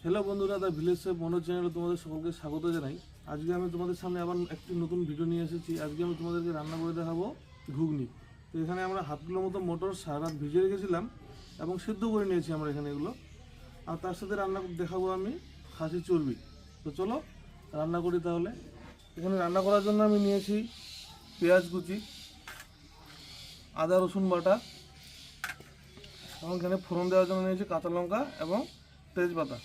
Hello বন্ধুরা, the village chef Manoj চ্যানেলে তোমাদের সকলকে স্বাগত জানাই। আজকে আমি তোমাদের সামনে আবার একটি নতুন ভিডিও নিয়ে এসেছি। আজকে আমি তোমাদেরকে রান্না করে দেখাবো ঘুগনি। তো এখানে আমরা হাফ কিলো মতো মটর সারা রাত ভিজিয়ে রেখেছিলাম এবং সিদ্ধ করে নিয়েছি আমরা এখানে এগুলো। আর তার সাথে রান্না দেখাবো আমি খাসি চর্বি। তো চলো রান্না করি তাহলে। এখানে রান্না করার জন্য আমি নিয়েছি পেঁয়াজ কুচি, আদা রসুন বাটা এবং এখানে ফোড়ন দেওয়ার জন্য নিয়েছি কাঁচা লঙ্কা এবং তেজপাতা।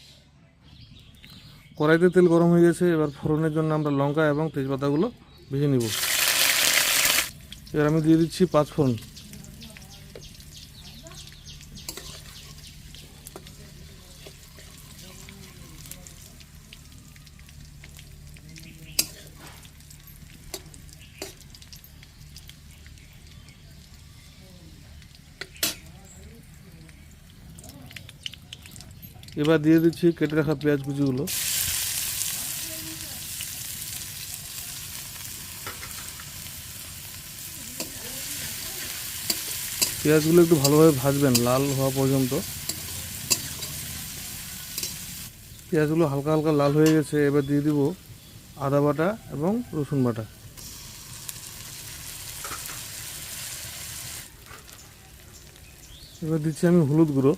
কড়াইতে তেল গরম হয়ে গেছে, এবার ফোড়নের জন্য আমরা লঙ্কা এবং তেজপাতাগুলো ভেজে নিব। এবার আমি দিয়ে দিচ্ছি 5 ফোড়ন। এবার দিয়ে দিচ্ছি কেটে রাখা পেঁয়াজ কুচিগুলো। পেঁয়াজগুলো একটু ভালোভাবে ভাজবেন লাল হওয়া পর্যন্ত। পেঁয়াজগুলো হালকা হালকা লাল হয়ে গেছে, এবার দিয়ে দিব আদা বাটা এবং রসুন বাটা। এবার দিচ্ছি আমি হলুদ গুঁড়ো,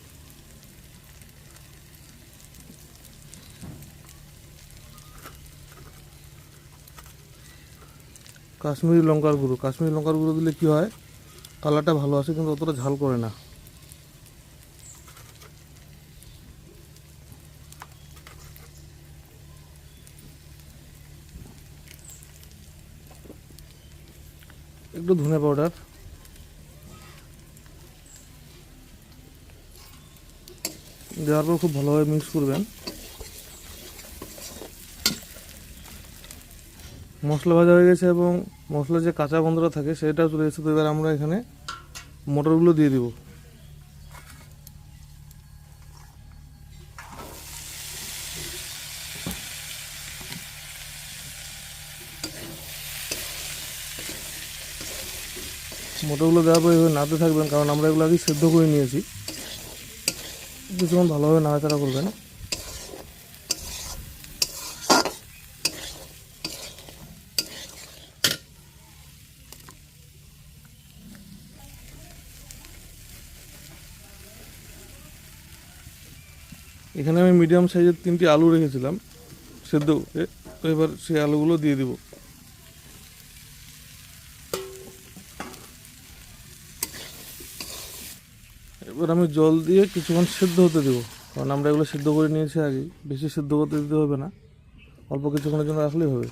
কাশ্মীরি লঙ্কার গুঁড়ো। কাশ্মীরি লঙ্কার গুঁড়ো দিলে কি হয়, কালারটা ভালো আসে কিন্তু অতটা ঝাল করে না। একটু ধনে পাউডার, দেওয়ার পর খুব ভালোভাবে মিক্স করবেন। মশলা ভাজা হয়ে গেছে এবং মশলার যে কাঁচা গন্ধটা থাকে সেটাও চলে এসেছে। তো এবার আমরা এখানে মটরগুলো দিয়ে দিব। মটরগুলো দেওয়ার পর এভাবে নাড়তে থাকবেন, কারণ আমরা এগুলো আগে সেদ্ধ করে নিয়েছি। কিছুক্ষণ ভালোভাবে নাড়াচাড়া করবেন। এখানে আমি মিডিয়াম সাইজের 3টি আলু রেখেছিলাম সেদ্ধ করে। তো এবার সেই আলুগুলো দিয়ে দিব। এবার আমি জল দিয়ে কিছুক্ষণ সেদ্ধ হতে দেবো, কারণ আমরা এগুলো সেদ্ধ করে নিয়েছি আগে। বেশি সেদ্ধ করতে দিতে হবে না, অল্প কিছুক্ষণের জন্য রাখলেই হবে।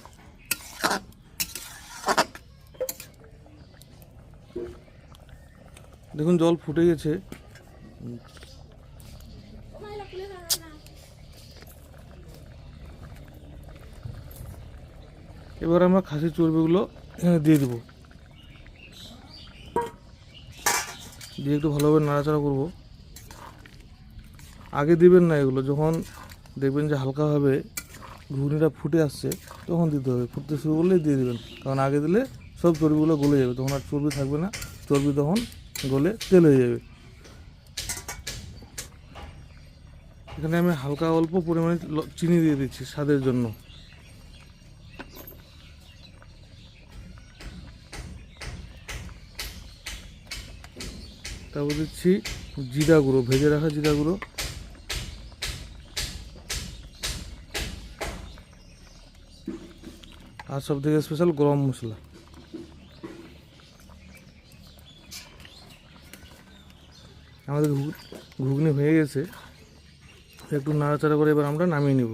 দেখুন জল ফুটে গেছে। এবার আমরা খাসির চর্বিগুলো এখানে দিয়ে দেবো, দিয়ে একটু ভালোভাবে নাড়াচাড়া করব। আগে দিবেন না এগুলো, যখন দেখবেন যে হালকাভাবে ঘুগনিটা ফুটে আসছে তখন দিতে হবে। ফুটতে শুরু করলেই দিয়ে দেবেন, কারণ আগে দিলে সব চর্বিগুলো গলে যাবে, তখন আর চর্বি থাকবে না। চর্বি তখন গলে তেল হয়ে যাবে। এখানে আমি হালকা অল্প পরিমাণে চিনি দিয়ে দিচ্ছি স্বাদের জন্য। তারপর দিচ্ছি জিরা গুঁড়ো, ভেজে রাখা জিরা গুঁড়ো। আর সব থেকে স্পেশাল গরম মশলা। আমাদের ঘুগনি হয়ে গেছে, একটু নাড়াচাড়া করে এবার আমরা নামিয়ে নেব।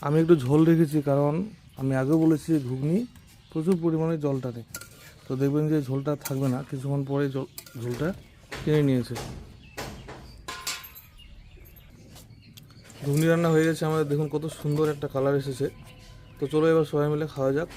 আমি একটু ঝোল রেখেছি, কারণ আমি আগেও বলেছি ঘুগনি প্রচুর পরিমাণে জল টানে। তো দেখবেন যে ঝোলটা থাকবে না, কিছুক্ষণ পরে ঝোলটা টেনে নিয়েছে। ঘুগনি রান্না হয়ে গেছে আমাদের। দেখুন কত সুন্দর একটা কালার এসেছে। তো চলো এবার সবাই মিলে খাওয়া যাক।